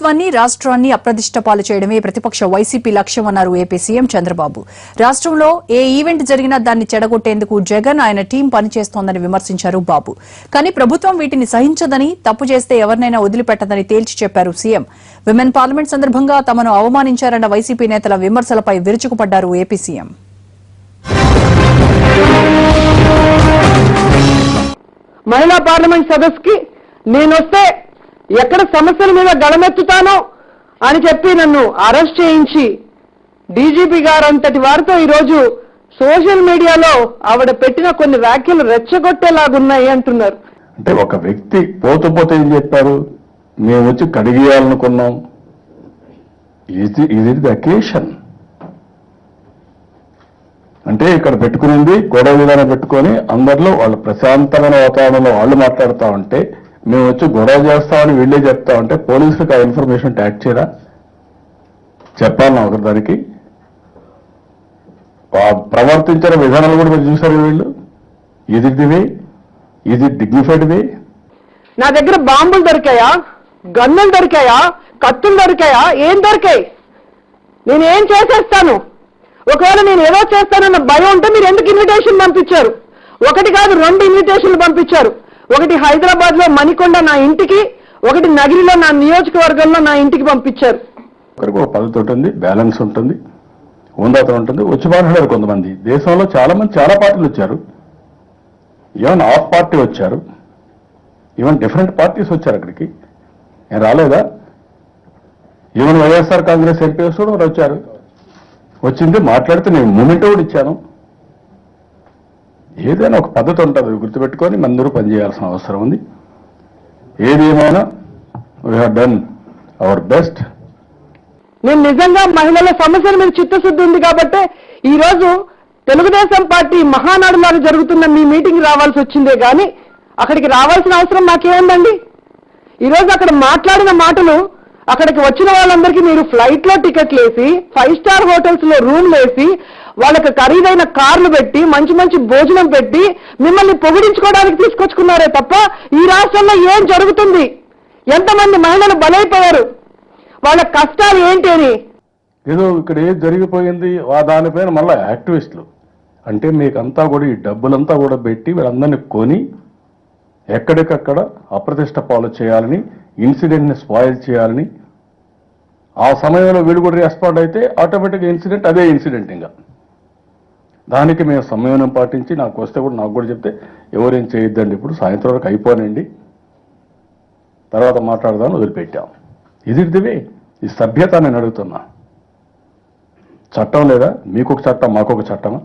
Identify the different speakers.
Speaker 1: ప్రభుత్వాన్ని రాష్ట్రాన్ని అప్రదిష్ట పాలు చేయడమే ప్రతిపక్ష వైసీపీ లక్ష్యమన్నారు ఏపీ సీఎం చంద్రబాబు. రాష్ట్రంలో ఏ ఈవెంట్ జరిగినా దాన్ని చెడగొట్టేందుకు జగన్ ఆయన టీం పనిచేస్తోందని విమర్శించారు బాబు. కానీ ప్రభుత్వం వీటిని సహించదని, తప్పు చేస్తే ఎవరినైనా వదిలిపెట్టదని తేల్చి చెప్పారు సీఎం. విమెన్ పార్లమెంట్ సందర్భంగా తమను అవమానించారన్న వైసీపీ నేతల విమర్శలపై విరుచుకుపడ్డారు ఏపీ సీఎం.
Speaker 2: మహిళా పార్లమెంట్ సదస్సుకి నేనొస్తే ఎక్కడ సమస్యల మీద గళమెత్తుతానో అని చెప్పి నన్ను అరెస్ట్ చేయించి డీజీపీ గారు అంతటి వారితో ఈరోజు సోషల్ మీడియాలో ఆవిడ పెట్టిన కొన్ని వ్యాఖ్యలు రెచ్చగొట్టేలాగున్నాయి అంటున్నారు.
Speaker 3: అంటే ఒక వ్యక్తి పోతే ఏం చెప్పారు, మేము వచ్చి కడిగేయాలనుకున్నాం. ఇది ది అకేషన్. అంటే ఇక్కడ పెట్టుకునింది గొడవ విధానం పెట్టుకొని అందరిలో వాళ్ళు ప్రశాంతమైన వాతావరణంలో వాళ్ళు మాట్లాడుతూ ఉంటే మేము వచ్చి గొడవ చేస్తామని వీళ్ళే చెప్తా ఉంటే పోలీసులకు ఆ ఇన్ఫర్మేషన్ ట్యాగ్ చేయరా? చెప్పాలన్నా ఒకరి దానికి ప్రవర్తించిన విధానాలు కూడా మీరు చూసారు. వీళ్ళు ఇది డిగ్నిఫైడ్ వే.
Speaker 2: నా దగ్గర బాంబులు దొరికాయా, గన్నులు దొరికాయా, కత్తులు దొరికాయా? ఏం దొరికాయి? నేనేం చేసేస్తాను? ఒకవేళ నేను ఏదో చేస్తానన్న భయం ఉంటే మీరు ఎందుకు ఇన్విటేషన్ పంపించారు? ఒకటి కాదు, 2 ఇన్విటేషన్లు పంపించారు. ఒకటి హైదరాబాద్ లో మణికొండ నా ఇంటికి, ఒకటి నగిరిలో నా నియోజకవర్గంలో నా ఇంటికి పంపించారు.
Speaker 3: ఒకరికి ఒక పద్ధతి ఉంటుంది, బ్యాలెన్స్ ఉంటుంది, ఉందాత ఉంటుంది. వచ్చి మాట్లాడారు కొంతమంది. దేశంలో చాలా మంది చాలా పార్టీలు వచ్చారు. ఈవెన్ ఆఫ్ పార్టీ వచ్చారు, ఈవెన్ డిఫరెంట్ పార్టీస్ వచ్చారు. అక్కడికి నేను రాలేదా? ఈవెన్ వైఎస్ఆర్ కాంగ్రెస్ ఎంపీస్ కూడా వచ్చారు. వచ్చింది మాట్లాడితే నేను మూమెంట్ కూడా ఇచ్చాను. ఏదైనా ఒక పద్ధతి ఉంటుంది, గుర్తుపెట్టుకొని అందరూ పనిచేయాల్సిన అవసరం ఉంది. ఏది ఏమైనా we have done our best.
Speaker 2: నేను నిజంగా మహిళల సమస్యల మీద చిత్తశుద్ధి ఉంది కాబట్టి ఈ రోజు తెలుగుదేశం పార్టీ మహానాడు లాగా జరుగుతున్న మీ మీటింగ్ రావాల్సి వచ్చిందే కానీ అక్కడికి రావాల్సిన అవసరం నాకేముందండి? ఈరోజు అక్కడ మాట్లాడిన మాటలు, అక్కడికి వచ్చిన వాళ్ళందరికీ మీరు ఫ్లైట్ లో టికెట్లు వేసి, 5 స్టార్ హోటల్స్ లో రూమ్లు వేసి, వాళ్ళకి ఖరీదైన కార్లు పెట్టి, మంచి మంచి భోజనం పెట్టి మిమ్మల్ని పొగిడించుకోవడానికి తీసుకొచ్చుకున్నారే తప్ప ఈ రాష్ట్రంలో ఏం జరుగుతుంది, ఎంతమంది మహిళలు బలైపోయారు, వాళ్ళ కష్టాలు ఏంటి అని
Speaker 3: ఏదో ఇక్కడ ఏది జరిగిపోయింది దానిపైన మళ్ళీ యాక్టివిస్టులు అంటే మీకంతా కూడా ఈ డబ్బులంతా కూడా పెట్టి వీళ్ళందరినీ కొని ఎక్కడికక్కడ అప్రతిష్ట పాలు చేయాలని, ఇన్సిడెంట్ని స్పాయిల్ చేయాలని, ఆ సమయంలో వీళ్ళు కూడా రెస్పాండ్ అయితే ఆటోమేటిక్గా ఇన్సిడెంట్ అదే ఇన్సిడెంట్. ఇంకా దానికి మేము సమయం పాటించి నాకు వస్తే కూడా నాకు కూడా చెప్తే ఎవరేం చేయొద్దండి, ఇప్పుడు సాయంత్రం వరకు అయిపోనండి, తర్వాత మాట్లాడదామని వదిలిపెట్టాం. ఇది ఈ సభ్యత నేను అడుగుతున్నా. చట్టం లేదా? మీకొక చట్టం, మాకొక చట్టమా?